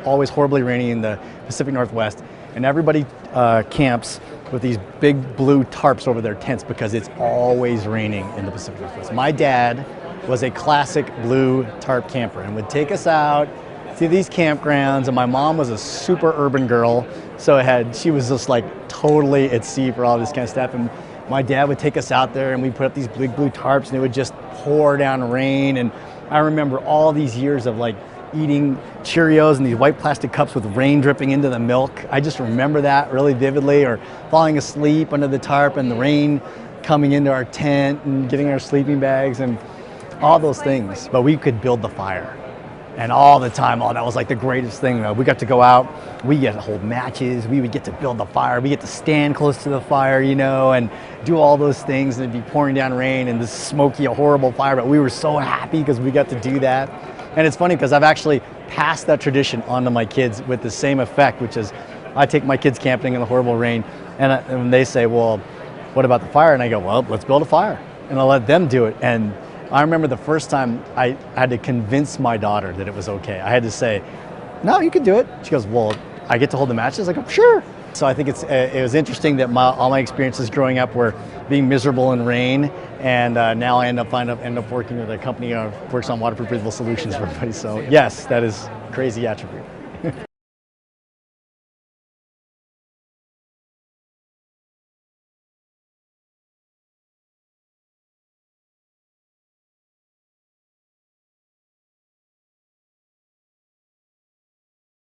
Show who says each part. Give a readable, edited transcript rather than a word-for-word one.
Speaker 1: always horribly rainy in the Pacific Northwest, and everybody camps with these big blue tarps over their tents because it's always raining in the Pacific Northwest. My dad was a classic blue tarp camper and would take us out to these campgrounds, and my mom was a super urban girl, so she was just like totally at sea for all this kind of stuff. And my dad would take us out there and we'd put up these big blue tarps and it would just pour down rain. And I remember all these years of like eating Cheerios in these white plastic cups with rain dripping into the milk. I just remember that really vividly, or falling asleep under the tarp and the rain coming into our tent and getting our sleeping bags and all those things. But we could build the fire. And all the time, that was like the greatest thing. We got to go out, we get to hold matches, we would get to build the fire, we get to stand close to the fire, and do all those things, and it'd be pouring down rain and this smoky, horrible fire, but we were so happy because we got to do that. And it's funny because I've actually passed that tradition on to my kids with the same effect, which is I take my kids camping in the horrible rain, and they say, well, what about the fire? And I go, well, let's build a fire. And I'll let them do it. And I remember the first time I had to convince my daughter that it was okay. I had to say, no, you can do it. She goes, well, I get to hold the matches? I go, sure. So I think it was interesting that all my experiences growing up were being miserable in rain, and now I end up working with a company that works on waterproof breathable solutions for everybody. So yes, that is a crazy attribute.